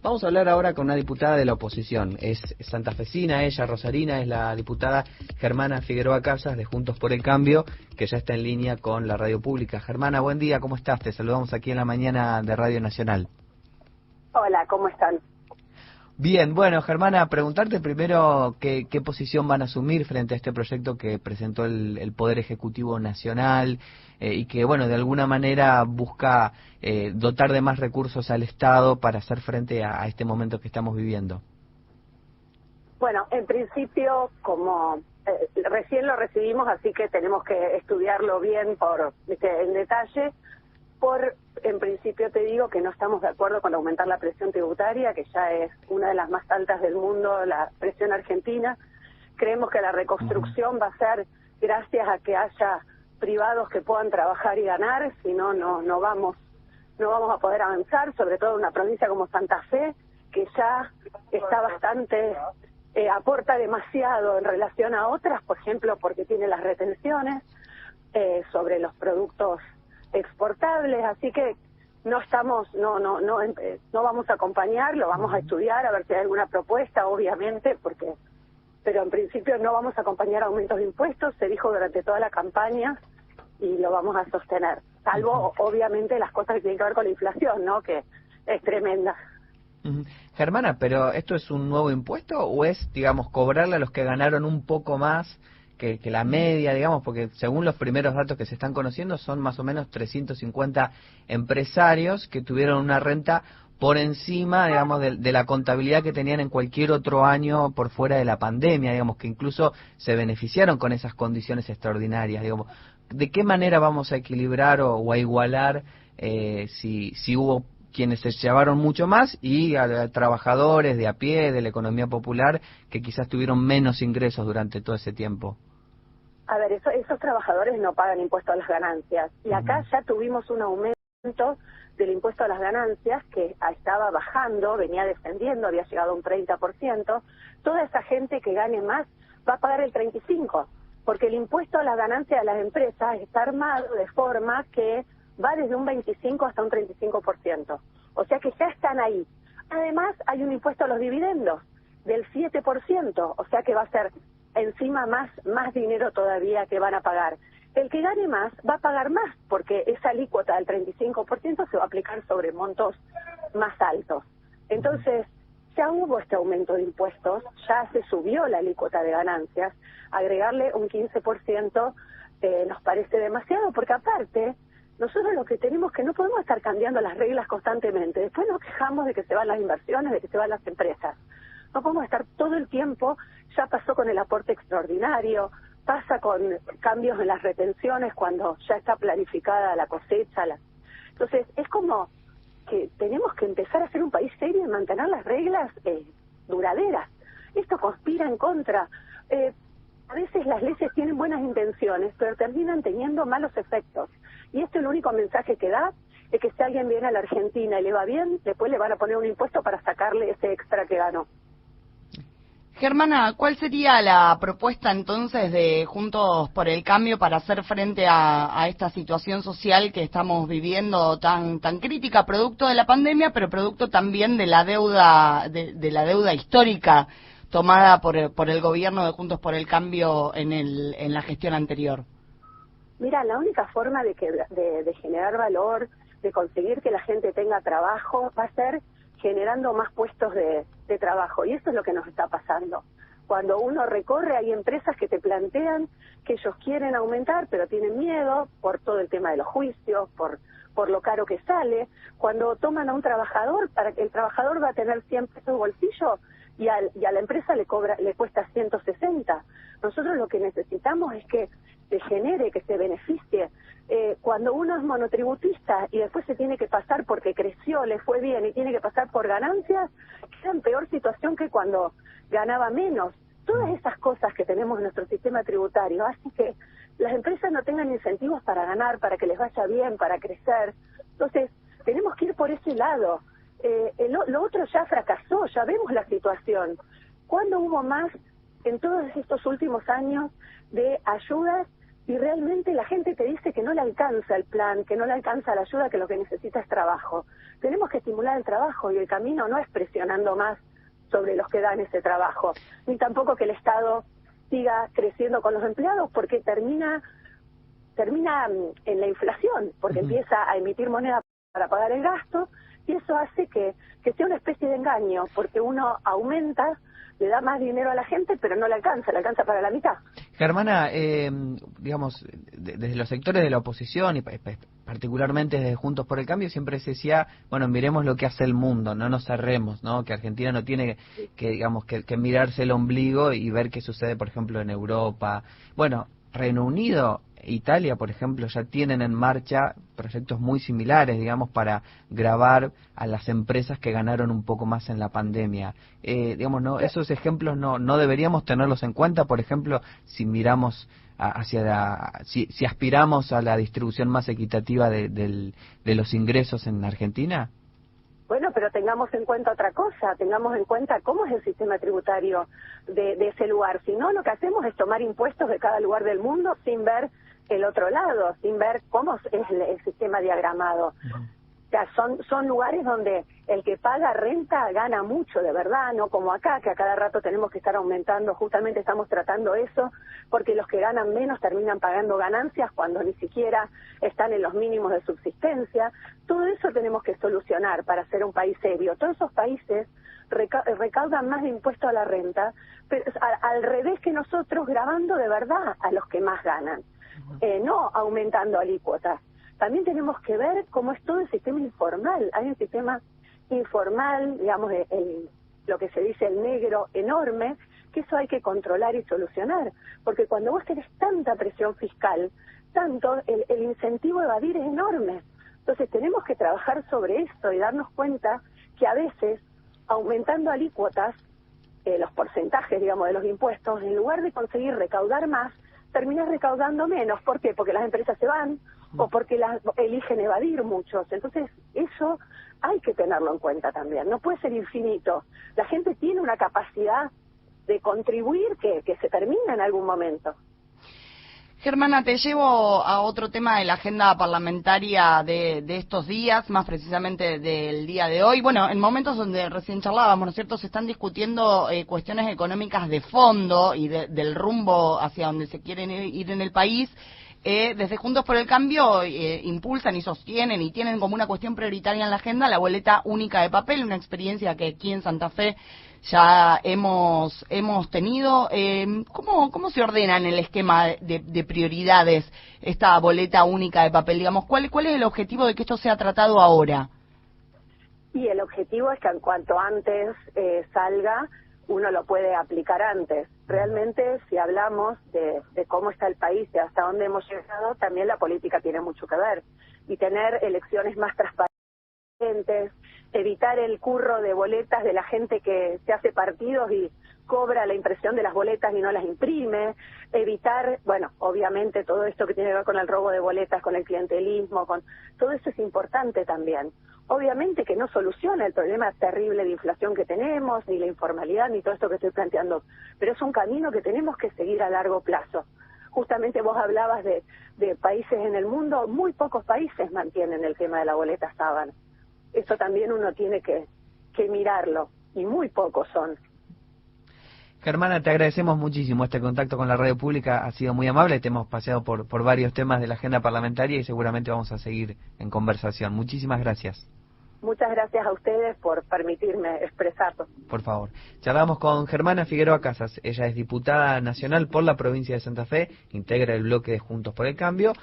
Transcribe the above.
Vamos a hablar ahora con una diputada de la oposición. Es santafesina, ella, rosarina, es la diputada Germana Figueroa Casas de Juntos por el Cambio, que ya está en línea con la radio pública. Germana, buen día, ¿cómo estás? Te saludamos aquí en la mañana de Radio Nacional. Hola, ¿cómo están? Bien, bueno, Germana, preguntarte primero qué posición van a asumir frente a este proyecto que presentó el Poder Ejecutivo Nacional y que, bueno, de alguna manera busca dotar de más recursos al Estado para hacer frente a este momento que estamos viviendo. Bueno, en principio, como recién lo recibimos, así que tenemos que estudiarlo bien en detalle. En principio te digo que no estamos de acuerdo con aumentar la presión tributaria, que ya es una de las más altas del mundo, la presión argentina. Creemos que la reconstrucción va a ser gracias a que haya privados que puedan trabajar y ganar, si no, no vamos a poder avanzar, sobre todo en una provincia como Santa Fe, que ya está bastante, aporta demasiado en relación a otras, por ejemplo, porque tiene las retenciones sobre los productos exportables, así que no vamos a acompañar, lo vamos a estudiar a ver si hay alguna propuesta, obviamente, pero en principio no vamos a acompañar aumentos de impuestos, se dijo durante toda la campaña y lo vamos a sostener, salvo obviamente las cosas que tienen que ver con la inflación, ¿no? Que es tremenda. Germana, pero ¿esto es un nuevo impuesto o es, digamos, cobrarle a los que ganaron un poco más que la media, digamos, porque según los primeros datos que se están conociendo son más o menos 350 empresarios que tuvieron una renta por encima, digamos, de la contabilidad que tenían en cualquier otro año por fuera de la pandemia, digamos, que incluso se beneficiaron con esas condiciones extraordinarias, digamos. ¿De qué manera vamos a equilibrar o a igualar si hubo quienes se llevaron mucho más y a trabajadores de a pie, de la economía popular, que quizás tuvieron menos ingresos durante todo ese tiempo? A ver, esos trabajadores no pagan impuesto a las ganancias. Y acá ya tuvimos un aumento del impuesto a las ganancias que estaba bajando, venía descendiendo, había llegado a un 30%. Toda esa gente que gane más va a pagar el 35%, porque el impuesto a las ganancias de las empresas está armado de forma que va desde un 25 hasta un 35%. O sea que ya están ahí. Además, hay un impuesto a los dividendos del 7%, o sea que va a ser encima más dinero todavía que van a pagar. El que gane más va a pagar más, porque esa alícuota del 35% se va a aplicar sobre montos más altos. Entonces, ya hubo este aumento de impuestos, ya se subió la alícuota de ganancias, agregarle un 15% nos parece demasiado, porque aparte, nosotros lo que tenemos que no podemos estar cambiando las reglas constantemente. Después nos quejamos de que se van las inversiones, de que se van las empresas. No podemos estar todo el tiempo, ya pasó con el aporte extraordinario, pasa con cambios en las retenciones cuando ya está planificada la cosecha. Entonces, es como que tenemos que empezar a ser un país serio y mantener las reglas duraderas. Esto conspira en contra. A veces las leyes tienen buenas intenciones, pero terminan teniendo malos efectos. Y este es el único mensaje que da, es que si alguien viene a la Argentina y le va bien, después le van a poner un impuesto para sacarle ese extra que ganó. Germana, ¿cuál sería la propuesta entonces de Juntos por el Cambio para hacer frente a esta situación social que estamos viviendo tan crítica, producto de la pandemia, pero producto también de la deuda de la deuda histórica tomada por el gobierno de Juntos por el Cambio en la gestión anterior? Mira, la única forma de generar valor, de conseguir que la gente tenga trabajo, va a ser generando más puestos de trabajo, y eso es lo que nos está pasando. Cuando uno recorre, hay empresas que te plantean que ellos quieren aumentar, pero tienen miedo por todo el tema de los juicios, por lo caro que sale. Cuando toman a un trabajador, para que el trabajador va a tener 100 pesos bolsillo y a la empresa le cuesta 160. Nosotros lo que necesitamos es que se genere, que se beneficie. Cuando uno es monotributista y después se tiene que pasar porque creció, le fue bien y tiene que pasar por ganancias, queda en peor situación que cuando ganaba menos. Todas esas cosas que tenemos en nuestro sistema tributario hacen que las empresas no tengan incentivos para ganar, para que les vaya bien, para crecer. Entonces, tenemos que ir por ese lado. Lo otro ya fracasó, ya vemos la situación. ¿Cuándo hubo más en todos estos últimos años de ayudas y realmente la gente te dice que no le alcanza el plan, que no le alcanza la ayuda, que lo que necesita es trabajo. Tenemos que estimular el trabajo y el camino no es presionando más sobre los que dan ese trabajo, ni tampoco que el Estado siga creciendo con los empleados, porque termina en la inflación, porque empieza a emitir moneda para pagar el gasto, y eso hace que sea una especie de engaño, porque uno aumenta, le da más dinero a la gente, pero no le alcanza para la mitad. Germana, digamos, desde los sectores de la oposición y particularmente desde Juntos por el Cambio siempre se decía, bueno, miremos lo que hace el mundo, no nos cerremos, ¿no? Que Argentina no tiene que mirarse el ombligo y ver qué sucede, por ejemplo, en Europa. Bueno, Reino Unido, Italia, por ejemplo, ya tienen en marcha proyectos muy similares, digamos, para gravar a las empresas que ganaron un poco más en la pandemia. Digamos, no, esos ejemplos no deberíamos tenerlos en cuenta, por ejemplo, si miramos si aspiramos a la distribución más equitativa de los ingresos en Argentina. Bueno, pero tengamos en cuenta otra cosa, tengamos en cuenta cómo es el sistema tributario de ese lugar. Si no, lo que hacemos es tomar impuestos de cada lugar del mundo sin ver el otro lado, sin ver cómo es el sistema diagramado. O sea, son lugares donde el que paga renta gana mucho, de verdad, no como acá, que a cada rato tenemos que estar aumentando, justamente estamos tratando eso, porque los que ganan menos terminan pagando ganancias cuando ni siquiera están en los mínimos de subsistencia. Todo eso tenemos que solucionar para ser un país serio. Todos esos países recaudan más de impuesto a la renta, pero al revés que nosotros, grabando de verdad a los que más ganan, no aumentando alícuotas. También tenemos que ver cómo es todo el sistema informal. Hay un sistema informal, digamos, lo que se dice el negro enorme, que eso hay que controlar y solucionar. Porque cuando vos tenés tanta presión fiscal, el incentivo a evadir es enorme. Entonces tenemos que trabajar sobre esto y darnos cuenta que a veces, aumentando alícuotas, los porcentajes, digamos, de los impuestos, en lugar de conseguir recaudar más, terminas recaudando menos. ¿Por qué? Porque las empresas se van o porque las eligen evadir muchos. Entonces, eso hay que tenerlo en cuenta también. No puede ser infinito. La gente tiene una capacidad de contribuir que se termina en algún momento. Germana, te llevo a otro tema de la agenda parlamentaria de estos días, más precisamente del día de hoy. Bueno, en momentos donde recién charlábamos, ¿no es cierto?, se están discutiendo cuestiones económicas de fondo y del rumbo hacia donde se quieren ir en el país. Desde Juntos por el Cambio impulsan y sostienen y tienen como una cuestión prioritaria en la agenda la boleta única de papel, una experiencia que aquí en Santa Fe ya hemos tenido. ¿Cómo se ordena en el esquema de prioridades esta boleta única de papel? Digamos, ¿cuál es el objetivo de que esto sea tratado ahora? Y el objetivo es que en cuanto antes salga, uno lo puede aplicar antes. Realmente, si hablamos de cómo está el país y hasta dónde hemos llegado, también la política tiene mucho que ver. Y tener elecciones más transparentes, evitar el curro de boletas de la gente que se hace partidos y cobra la impresión de las boletas y no las imprime, evitar, bueno, obviamente todo esto que tiene que ver con el robo de boletas, con el clientelismo, con todo eso es importante también. Obviamente que no soluciona el problema terrible de inflación que tenemos, ni la informalidad, ni todo esto que estoy planteando, pero es un camino que tenemos que seguir a largo plazo. Justamente vos hablabas de países en el mundo, muy pocos países mantienen el tema de la boleta sábana. Eso también uno tiene que mirarlo, y muy pocos son. Germana, te agradecemos muchísimo este contacto con la radio pública, ha sido muy amable, te hemos paseado por varios temas de la agenda parlamentaria y seguramente vamos a seguir en conversación. Muchísimas gracias. Muchas gracias a ustedes por permitirme expresarlo. Por favor. Charlamos con Germana Figueroa Casas, ella es diputada nacional por la provincia de Santa Fe, integra el bloque de Juntos por el Cambio.